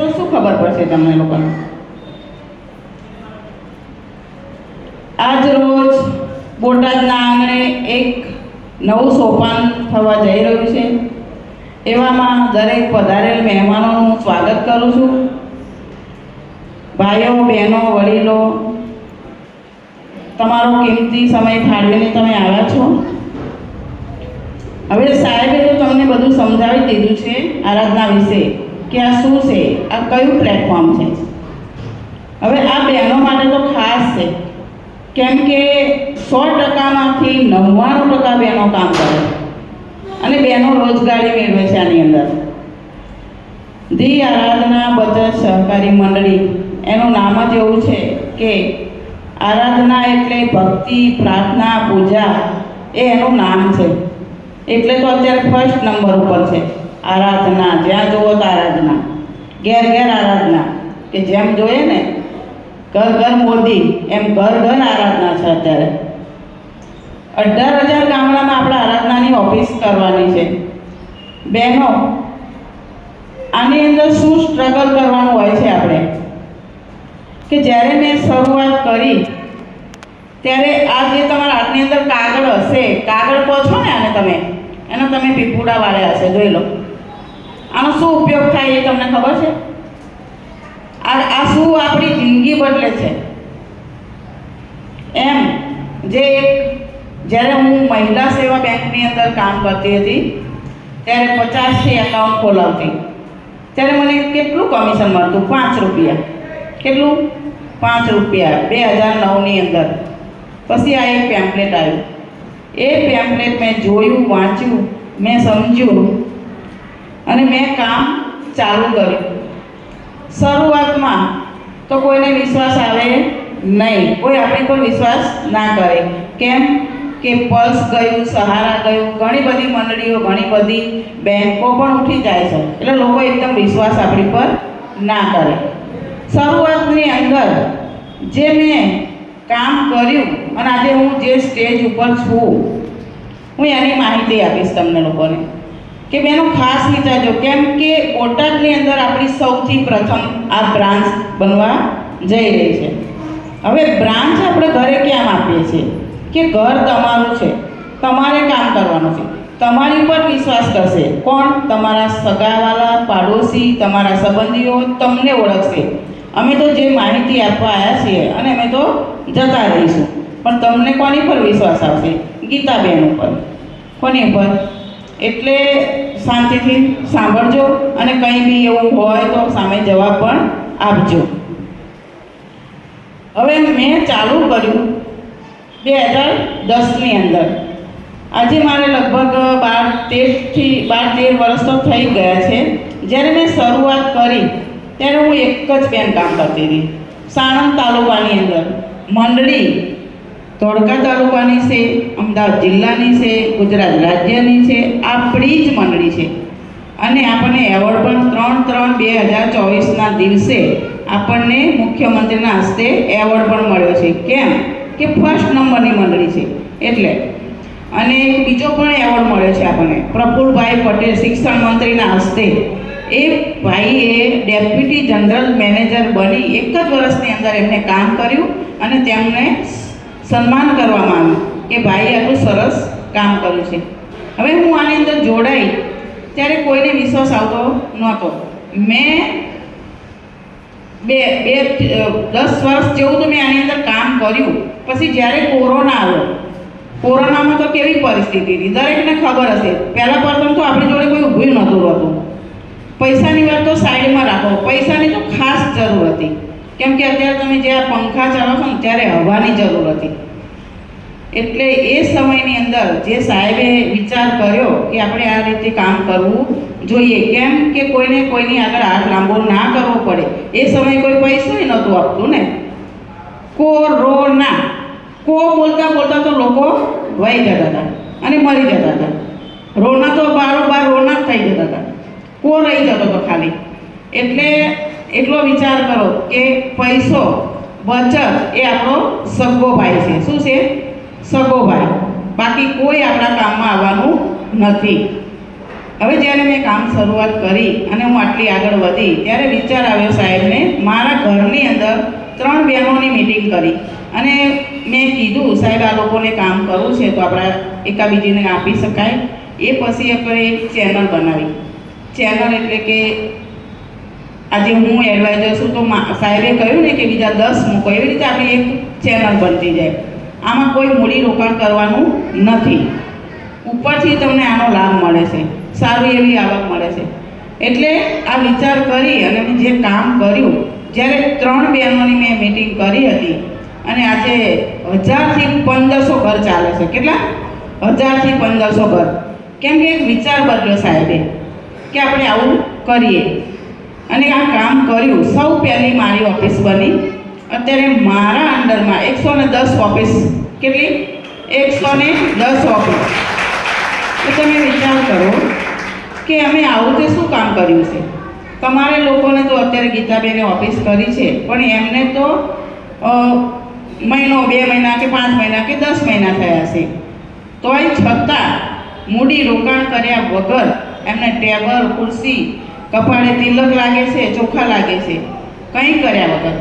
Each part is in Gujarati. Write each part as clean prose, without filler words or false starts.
તો શું ખબર પડશે તમને લોકોને? આજ રોજ બોટાદના આંગણે એક નવું સોપાન થવા જઈ રહ્યું છે. એવામાં દરેક પધારેલ મહેમાનોનું સ્વાગત કરું છું. ભાઈઓ, બહેનો, વડીલો, તમારો કિંમતી સમય ફાળવીને તમે આવ્યા છો. હવે સાહેબે તો તમને બધું સમજાવી દીધું છે આરાધના વિશે, કે આ શું છે, આ કયું પ્લેટફોર્મ છે. હવે આ બહેનો માટે તો ખાસ છે, કેમ કે 100%માંથી 99% બહેનો કામ કરે અને બહેનો રોજગારી મેળવે છે. આની અંદર ધી આરાધના બચત સહકારી મંડળી, એનું નામ જ એવું છે કે આરાધના એટલે ભક્તિ, પ્રાર્થના, પૂજા, એ એનું નામ છે. એટલે તો અત્યારે ફર્સ્ટ નંબર ઉપર છે આરાધના. જ્યાં જુઓ તો આરાધના, ઘેર ઘેર આરાધના, કે જેમ જોઈએ ને ઘર ઘર મોદી, એમ ઘર ઘર આરાધના છે. અત્યારે 18,000 ગામડામાં આપણે આરાધનાની ઓફિસ કરવાની છે. બહેનો, આની અંદર શું સ્ટ્રગલ કરવાનું હોય છે આપણે, કે જ્યારે મેં શરૂઆત કરી ત્યારે આ જે તમારા હાથની અંદર કાગળ હશે, કાગળ કહો છો ને આને તમે, એનો તમે પીપુડા વાળ્યા હશે, જોઈ લો. આનો શું ઉપયોગ થાય એ તમને ખબર છે? આ શું આપણી જિંદગી બદલે છે. એમ જે જ્યારે હું મહિલા સેવા બેંકની અંદર કામ કરતી હતી ત્યારે 50થી એકાઉન્ટ ખોલાવતી, ત્યારે મને કેટલું કમિશન મળતું? 5 રૂપિયા. કેટલું? 5 રૂપિયા. 2009ની અંદર. પછી આ એક પેમ્પલેટ આવ્યું. એ પેમ્પલેટ મેં જોયું, વાંચ્યું, મેં સમજ્યું અને મેં કામ ચાલુ કર્યું. શરૂઆતમાં તો કોઈને વિશ્વાસ આવે નહીં, કોઈ આપણી પર વિશ્વાસ ના કરે. કેમ કે પલ્સ ગયું, સહારા ગયું, ઘણી બધી મંડળીઓ, ઘણી બધી બેંકો પણ ઉઠી જાય છે, એટલે લોકો એકદમ વિશ્વાસ આપણી પર ના કરે. શરૂઆતની અંદર જે મેં કામ કર્યું અને આજે હું જે સ્ટેજ ઉપર છું, હું એની માહિતી આપીશ તમને લોકોને. કે બેનો ખાસ વિચારજો, કેમ કે બોટાદની અંદર આપણી સૌથી પ્રથમ આ બ્રાન્ચ બનવા જઈ રહી છે. હવે બ્રાન્ચ આપણે ઘરે કેમ આપીએ છીએ? કે ઘર તમારું છે, તમારે કામ કરવાનું છે. તમારી ઉપર વિશ્વાસ કરશે કોણ? તમારા સગાવાલા, પાડોશી, તમારા સંબંધીઓ તમને ઓળખશે. અમે તો જે માહિતી આપવા આવ્યા છીએ અને અમે તો જતા રહીશું, પણ તમને કોની પર વિશ્વાસ આવશે? ગીતાબેન ઉપર. કોની ઉપર? એટલે શાંતિથી સાંભળજો અને કંઈ બી એવું હોય તો સામે જવાબ પણ આપજો. હવે મેં ચાલુ કર્યું 2010ની અંદર. આજે મારે લગભગ 12-13 વર્ષ તો થઈ ગયા છે. જ્યારે મેં શરૂઆત કરી ત્યારે હું એક જ બેન કામ કરતી હતી. સાણંદ તાલુકાની અંદર મંડળી ધોળકા તાલુકાની છે, અમદાવાદ જિલ્લાની છે, ગુજરાત રાજ્યની છે, આપણી જ મંડળી છે. અને આપણને એવોર્ડ પણ 3/3/2024ના દિવસે આપણને મુખ્યમંત્રીના હસ્તે એવોર્ડ પણ મળ્યો છે. કેમ કે ફર્સ્ટ નંબરની મંડળી છે એટલે. અને બીજો પણ એવોર્ડ મળ્યો છે આપણને પ્રફુલભાઈ પટેલ, શિક્ષણ મંત્રીના હસ્તે. એ ભાઈએ ડેપ્યુટી જનરલ મેનેજર બની 1 જ વર્ષની અંદર એમને કામ કર્યું અને તેમને સન્માન કરવામાં આવ્યું કે ભાઈએ આટલું સરસ કામ કર્યું છે. હવે હું આની અંદર જોડાઈ ત્યારે કોઈને વિશ્વાસ આવતો નહોતો. મેં 10 વર્ષ જેવું તો મેં આની અંદર કામ કર્યું. પછી જ્યારે કોરોના આવ્યો, કોરોનામાં તો કેવી પરિસ્થિતિ હતી દરેકને ખબર હશે. પહેલા પ્રથમ તો આપણી જોડે કોઈ ઊભું નહોતું રહેતું. પૈસાની વાત તો સાઈડમાં રાખો, પૈસાની તો ખાસ જરૂર હતી. કેમ કે અત્યારે તમે જે આ પંખા ચાલો છો ને ત્યારે હવાની જરૂર હતી. એટલે એ સમયની અંદર જે સાહેબે વિચાર કર્યો કે આપણે આ રીતે કામ કરવું જોઈએ. કેમ કે કોઈને કોઈની આગળ હાથ લાંબો ના કરવો પડે. એ સમયે કોઈ પૈસા નહોતું આપતું ને. કોરોના બોલતા બોલતા તો લોકો વહી જતા હતા અને મરી જતા હતા. રોના તો બારોબાર રોના જ થઈ જતા હતા. રહી જતો હતો ખાલી. એટલે એટલો વિચાર કરો કે પૈસો, બચત એ આપણો સગો ભાઈ છે. શું છે? સગો ભાઈ. બાકી કોઈ આપણા કામમાં આવવાનું નથી. હવે જ્યારે મેં કામ શરૂઆત કરી અને હું આટલી આગળ વધી ત્યારે વિચાર આવ્યો સાહેબને, મારા ઘરની અંદર 3 બહેનોની મિટિંગ કરી અને મેં કીધું સાહેબ આ લોકોને કામ કરવું છે તો આપણે એકાબીજીને આપી શકાય. એ પછી આપણે એક ચેનલ બનાવી. ચેનલ એટલે કે આજે હું એડવાઇઝર છું તો સાહેબે કહ્યું ને કે બીજા 10 મૂકો, એવી રીતે આપણી એક ચેનલ બનતી જાય. આમાં કોઈ મૂડી રોકાણ કરવાનું નથી, ઉપરથી તમને આનો લાભ મળે છે, સારી એવી આવક મળે છે. એટલે આ વિચાર કરી અને મેં જે કામ કર્યું, જ્યારે 3 બહેનોની મેં મિટિંગ કરી હતી અને આજે 1000 થી 1500 ઘર ચાલે છે. કેટલા? 1000 થી 1500 ઘર. કેમ કે એક વિચાર બદલ્યો સાહેબે કે આપણે આવું કરીએ અને આ કામ કર્યું. સૌ પહેલી મારી ઓફિસ બની. અત્યારે મારા અંડરમાં 110 ઓફિસ. કેટલી? 110 ઓફિસ. તો તમે વિચાર કરો કે અમે આવું તે શું કામ કર્યું છે. તમારે લોકોને તો અત્યારે ગીતાબેને ઓફિસ કરી છે, પણ એમને તો મહિનો 2 મહિના કે 5 મહિના કે 10 મહિના થયા છે. તોય છતાં મૂડી રોકાણ કર્યા વગર એમને ટેબલ, ખુરશી, કપાળે તિલક લાગે છે, ચોખા લાગે છે, કંઈ કર્યા વગર.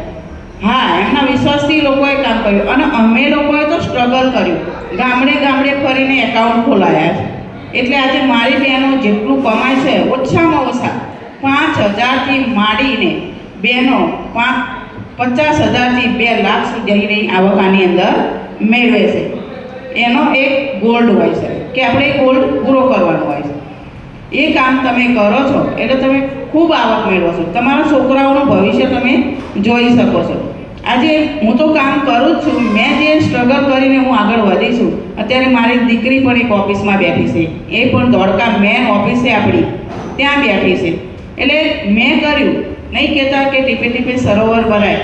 હા, એમના વિશ્વાસથી લોકોએ કામ કર્યું અને અમે લોકોએ તો સ્ટ્રગલ કર્યું. ગામડે ગામડે ફરીને એકાઉન્ટ ખોલાયા છે. એટલે આજે મારી બહેનો જેટલું કમાય છે ઓછામાં ઓછા 5000થી માંડીને બહેનો 50,000થી 2 લાખ સુધીની આવક આની અંદર મેળવે છે. એનો એક ગોલ્ડ હોય છે કે આપણે એ ગોલ્ડ પૂરો કરવાનો હોય છે. એ કામ તમે કરો છો એટલે તમે ખૂબ આવક મેળવો છો. તમારા છોકરાઓનું ભવિષ્ય તમે જોઈ શકો છો. આજે હું તો કામ કરું જ છું. મેં જે સ્ટ્રગલ કરીને હું આગળ વધી છું. અત્યારે મારી દીકરી પણ એક ઓફિસમાં બેઠી છે, એ પણ ધોળકા મેન ઓફિસ છે આપણી, ત્યાં બેઠી છે. એટલે મેં કર્યું, નહીં કહેતા કે ટીપે ટીપે સરોવર ભરાય,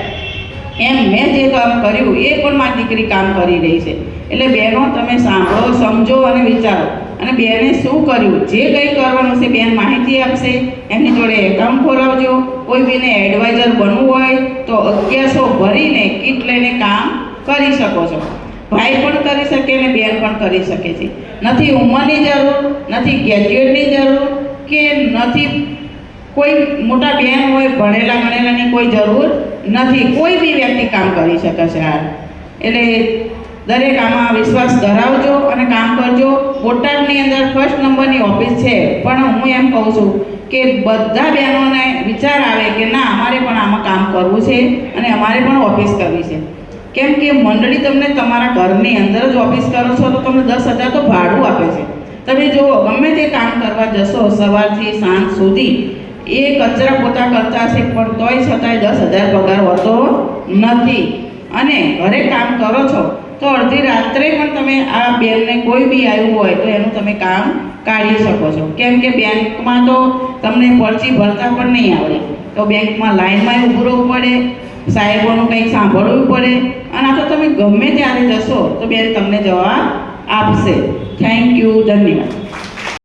એમ મેં જે કામ કર્યું એ પણ મારી દીકરી કામ કરી રહી છે. એટલે બહેનો તમે સાંભળો, સમજો અને વિચારો. અને બેને શું કર્યું, જે કંઈ કરવાનું છે બેન માહિતી આપશે. એમની જોડે એકાઉન્ટ ખોલાવજો. કોઈ બીને એડવાઇઝર બનવું હોય તો 1100 ભરીને કીટ લઈને કામ કરી શકો છો. ભાઈ પણ કરી શકે અને બેન પણ કરી શકે છે. નથી ઉંમરની જરૂર, નથી ગ્રેજ્યુએટની જરૂર કે નથી કોઈ મોટા બેન હોય ભણેલા ગણેલાની કોઈ જરૂર નથી. કોઈ બી વ્યક્તિ કામ કરી શકે છે. એટલે દરેક આમાં વિશ્વાસ ધરાવજો અને કામ કરજો. બોટાદની અંદર 1st નંબરની ઓફિસ છે, પણ હું એમ કહું છું કે બધા બહેનોને વિચાર આવે કે ના અમારે પણ આમાં કામ કરવું છે અને અમારે પણ ઓફિસ કરવી છે. કેમ કે મંડળી તમને તમારા ઘરની અંદર જ ઓફિસ કરો છો તો તમને 10,000 તો ભાડું આપે છે. તમે જો ગમે તે કામ કરવા જશો સવારથી સાંજ સુધી, એ કચરા પોતા કરતા હશે પણ તોય છતાંય 10,000 પગાર હોતો નથી. અને ઘરે કામ કરો છો તો અડધી રાત્રે પણ તમે આ બેનને કોઈ બી આવ્યું હોય તો એનું તમે કામ કાઢી શકો છો. કેમ કે બેંકમાં તો તમને પરચી ભરતા પણ નહીં આવડે, તો બેંકમાં લાઈનમાં ઊભું રહેવું પડે, સાહેબોનું કંઈક સાંભળવું પડે. અને આ તો તમે ગમે ત્યારે જશો તો બેન તમને જવાબ આપશે. થેન્ક યુ, ધન્યવાદ.